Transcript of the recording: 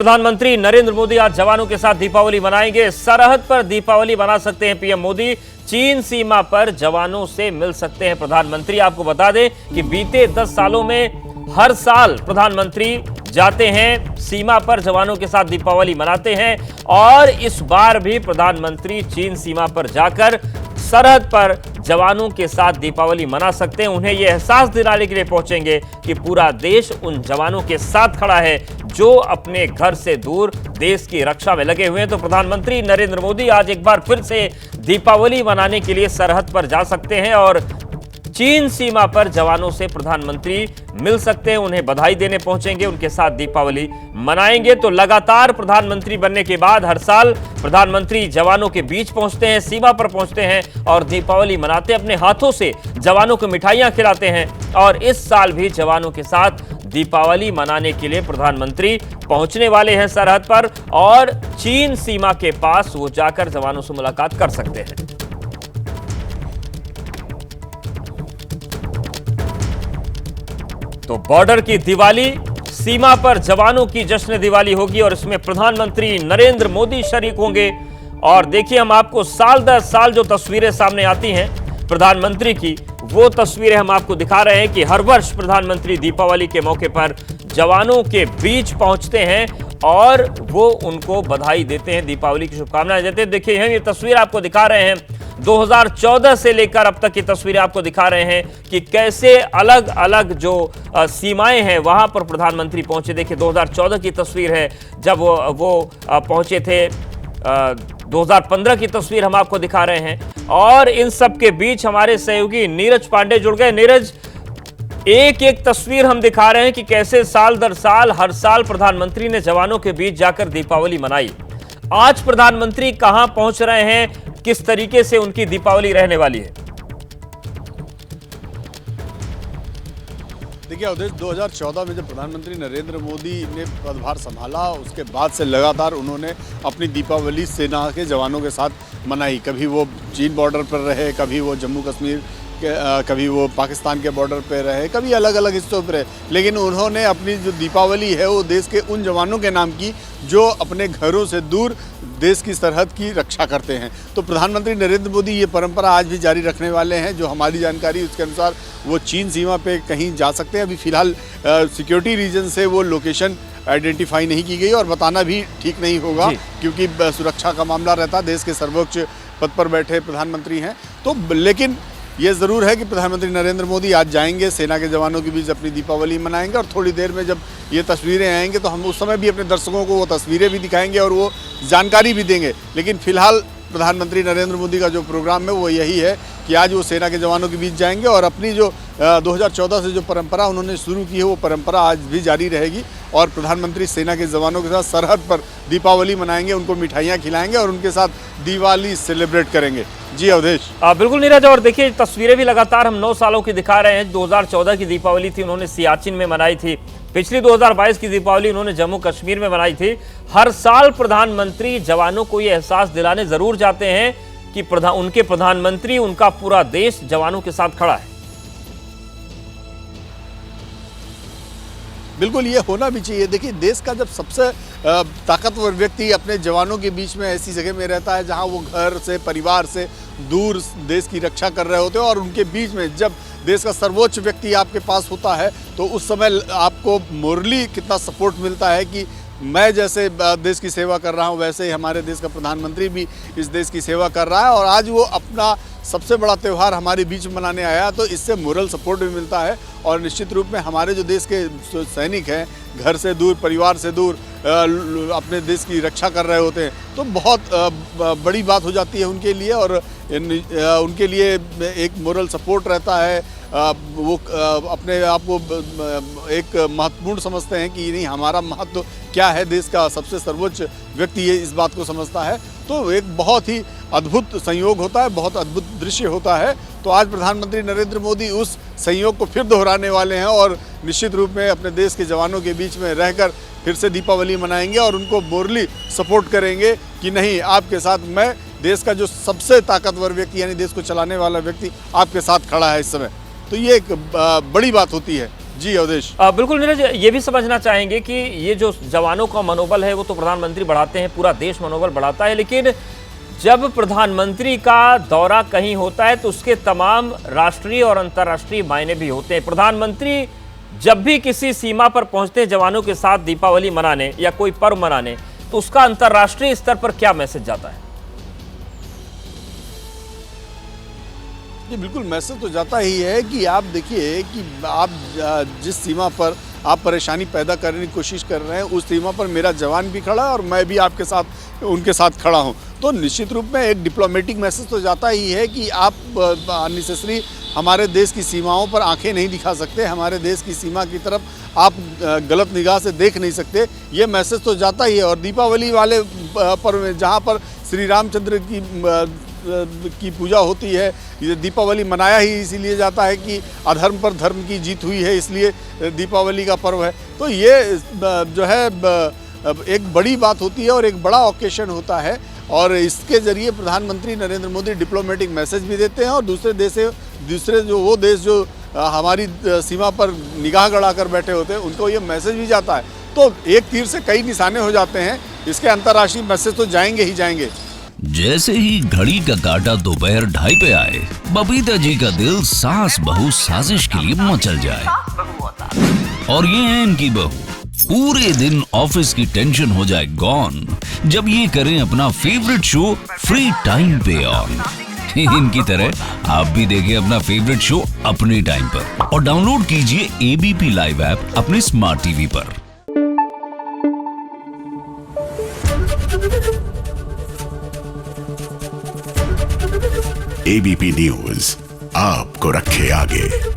प्रधानमंत्री नरेंद्र मोदी आज जवानों के साथ दीपावली मनाएंगे। सरहद पर दीपावली मना सकते हैं पीएम मोदी। चीन सीमा पर जवानों से मिल सकते हैं प्रधानमंत्री। आपको बता दें कि बीते 10 सालों में हर साल प्रधानमंत्री जाते हैं सीमा पर, जवानों के साथ दीपावली मनाते हैं और इस बार भी प्रधानमंत्री चीन सीमा पर जाकर सरहद पर जवानों के साथ दीपावली मना सकते हैं। उन्हें यह एहसास दिलाने के लिए पहुंचेंगे कि पूरा देश उन जवानों के साथ खड़ा है जो अपने घर से दूर देश की रक्षा में लगे हुए हैं। तो प्रधानमंत्री नरेंद्र मोदी आज एक बार फिर से दीपावली मनाने के लिए सरहद पर जा सकते हैं और चीन सीमा पर जवानों से प्रधानमंत्री मिल सकते हैं, उन्हें बधाई देने पहुंचेंगे, उनके साथ दीपावली मनाएंगे। तो लगातार प्रधानमंत्री बनने के बाद हर साल प्रधानमंत्री जवानों के बीच पहुंचते हैं, सीमा पर पहुंचते हैं और दीपावली मनाते हैं, अपने हाथों से जवानों को मिठाइयां खिलाते हैं। और इस साल भी जवानों के साथ दीपावली मनाने के लिए प्रधानमंत्री पहुंचने वाले हैं सरहद पर और चीन सीमा के पास वो जाकर जवानों से मुलाकात कर सकते हैं। तो बॉर्डर की दिवाली, सीमा पर जवानों की जश्न दिवाली होगी और इसमें प्रधानमंत्री नरेंद्र मोदी शरीक होंगे। और देखिए, हम आपको साल दर साल जो तस्वीरें सामने आती हैं प्रधानमंत्री की, वो तस्वीरें हम आपको दिखा रहे हैं कि हर वर्ष प्रधानमंत्री दीपावली के मौके पर जवानों के बीच पहुंचते हैं और वो उनको बधाई देते हैं, दीपावली की शुभकामनाएं देते हैं। देखिए, हम ये तस्वीर आपको दिखा रहे हैं 2014 से लेकर अब तक की तस्वीरें आपको दिखा रहे हैं कि कैसे अलग अलग जो सीमाएं हैं वहां पर प्रधानमंत्री पहुंचे। देखिए, 2014 की तस्वीर है जब वो पहुंचे थे। 2015 की तस्वीर हम आपको दिखा रहे हैं और इन सब के बीच हमारे सहयोगी नीरज पांडे जुड़ गए। नीरज, एक एक तस्वीर हम दिखा रहे हैं कि कैसे साल दर साल हर साल प्रधानमंत्री ने जवानों के बीच जाकर दीपावली मनाई। आज प्रधानमंत्री कहां पहुंच रहे हैं, किस तरीके से उनकी दीपावली रहने वाली है? देखिए अवधेश, 2014 में जब प्रधानमंत्री नरेंद्र मोदी ने पदभार संभाला, उसके बाद से लगातार उन्होंने अपनी दीपावली सेना के जवानों के साथ मनाई। कभी वो चीन बॉर्डर पर रहे, कभी वो जम्मू कश्मीर के, कभी वो पाकिस्तान के बॉर्डर पर रहे, कभी अलग अलग हिस्सों पर रहे, लेकिन उन्होंने अपनी जो दीपावली है वो देश के उन जवानों के नाम की जो अपने घरों से दूर देश की सरहद की रक्षा करते हैं। तो प्रधानमंत्री नरेंद्र मोदी ये परंपरा आज भी जारी रखने वाले हैं। जो हमारी जानकारी उसके अनुसार वो चीन सीमा पे कहीं जा सकते हैं। अभी फिलहाल सिक्योरिटी रीजन से वो लोकेशन आइडेंटिफाई नहीं की गई और बताना भी ठीक नहीं होगा क्योंकि सुरक्षा का मामला रहता, देश के सर्वोच्च पद पर बैठे प्रधानमंत्री हैं। तो लेकिन ये ज़रूर है कि प्रधानमंत्री नरेंद्र मोदी आज जाएंगे, सेना के जवानों के बीच अपनी दीपावली मनाएंगे और थोड़ी देर में जब ये तस्वीरें आएंगे तो हम उस समय भी अपने दर्शकों को वो तस्वीरें भी दिखाएंगे और वो जानकारी भी देंगे। लेकिन फिलहाल प्रधानमंत्री नरेंद्र मोदी का जो प्रोग्राम है वो यही है कि आज वो सेना के जवानों के बीच जाएंगे और अपनी जो 2014 से जो परंपरा उन्होंने शुरू की है वो परंपरा आज भी जारी रहेगी और प्रधानमंत्री सेना के जवानों के साथ सरहद पर दीपावली मनाएंगे, उनको मिठाइयाँ खिलाएंगे और उनके साथ दिवाली सेलिब्रेट करेंगे। जी अवधेश। बिल्कुल नीरज, और देखिए तस्वीरें भी लगातार हम 9 सालों की दिखा रहे हैं। 2014 की दीपावली थी, उन्होंने सियाचिन में मनाई थी। पिछली 2022 की दीपावली उन्होंने जम्मू कश्मीर में मनाई थी। हर साल प्रधानमंत्री जवानों को ये एहसास दिलाने जरूर जाते हैं कि उनके प्रधानमंत्री, उनका पूरा देश जवानों के साथ खड़ा है। बिल्कुल, ये होना भी चाहिए। देखिए, देश का जब सबसे ताकतवर व्यक्ति अपने जवानों के बीच में ऐसी जगह में रहता है जहां वो घर से, परिवार से दूर देश की रक्षा कर रहे होते हैं और उनके बीच में जब देश का सर्वोच्च व्यक्ति आपके पास होता है तो उस समय आपको मोरली कितना सपोर्ट मिलता है कि मैं जैसे देश की सेवा कर रहा हूं वैसे ही हमारे देश का प्रधानमंत्री भी इस देश की सेवा कर रहा है और आज वो अपना सबसे बड़ा त्यौहार हमारे बीच मनाने आया, तो इससे मोरल सपोर्ट भी मिलता है। और निश्चित रूप में हमारे जो देश के सैनिक हैं, घर से दूर, परिवार से दूर अपने देश की रक्षा कर रहे होते हैं, तो बहुत बड़ी बात हो जाती है उनके लिए और उनके लिए एक मोरल सपोर्ट रहता है। वो अपने आप को एक महत्वपूर्ण समझते हैं कि नहीं, हमारा महत्व क्या है, देश का सबसे सर्वोच्च व्यक्ति ये इस बात को समझता है। तो एक बहुत ही अद्भुत संयोग होता है, बहुत अद्भुत दृश्य होता है। तो आज प्रधानमंत्री नरेंद्र मोदी उस संयोग को फिर दोहराने वाले हैं और निश्चित रूप में अपने देश के जवानों के बीच में रहकर फिर से दीपावली मनाएंगे और उनको मोरली सपोर्ट करेंगे कि नहीं, आपके साथ मैं, देश का जो सबसे ताकतवर व्यक्ति यानी देश को चलाने वाला व्यक्ति आपके साथ खड़ा है इस समय। तो ये एक बड़ी बात होती है। जी अवधेश। बिल्कुल नीरज, ये भी समझना चाहेंगे कि ये जो जवानों का मनोबल है वो तो प्रधानमंत्री बढ़ाते हैं, पूरा देश मनोबल बढ़ाता है, लेकिन जब प्रधानमंत्री का दौरा कहीं होता है तो उसके तमाम राष्ट्रीय और अंतर्राष्ट्रीय मायने भी होते हैं। प्रधानमंत्री जब भी किसी सीमा पर पहुंचते हैं जवानों के साथ दीपावली मनाने या कोई पर्व मनाने, तो उसका अंतर्राष्ट्रीय स्तर पर क्या मैसेज जाता है? जी बिल्कुल, मैसेज तो जाता ही है कि आप देखिए कि आप जिस सीमा पर आप परेशानी पैदा करने की कोशिश कर रहे हैं, उस सीमा पर मेरा जवान भी खड़ा है और मैं भी आपके साथ उनके साथ खड़ा हूं। तो निश्चित रूप में एक डिप्लोमेटिक मैसेज तो जाता ही है कि आप अननेसेसरी हमारे देश की सीमाओं पर आंखें नहीं दिखा सकते, हमारे देश की सीमा की तरफ आप गलत निगाह से देख नहीं सकते। ये मैसेज तो जाता ही है। और दीपावली वाले पर्व में जहाँ पर श्री रामचंद्र की पूजा होती है, ये दीपावली मनाया ही इसीलिए जाता है कि अधर्म पर धर्म की जीत हुई है, इसलिए दीपावली का पर्व है। तो ये जो है एक बड़ी बात होती है और एक बड़ा ओकेशन होता है, और इसके जरिए प्रधानमंत्री नरेंद्र मोदी डिप्लोमेटिक मैसेज भी देते हैं और दूसरे वो देश जो हमारी सीमा पर निगाह गड़ा कर बैठे होते हैं उनको ये मैसेज भी जाता है। तो एक तीर से कई निशाने हो जाते हैं, इसके अंतर्राष्ट्रीय मैसेज तो जाएंगे ही जाएंगे। जैसे ही घड़ी का काटा दोपहर 2:30 पे आए, बबीता जी का दिल सास बहू साजिश के लिए मचल जाए। और ये है इनकी बहू, पूरे दिन ऑफिस की टेंशन हो जाए गॉन जब ये करें अपना फेवरेट शो फ्री टाइम पे ऑन। इनकी तरह आप भी देखिए अपना फेवरेट शो अपने टाइम पर और डाउनलोड कीजिए एबीपी लाइव ऐप अपने स्मार्ट टीवी पर। एबीपी न्यूज आपको रखे आगे।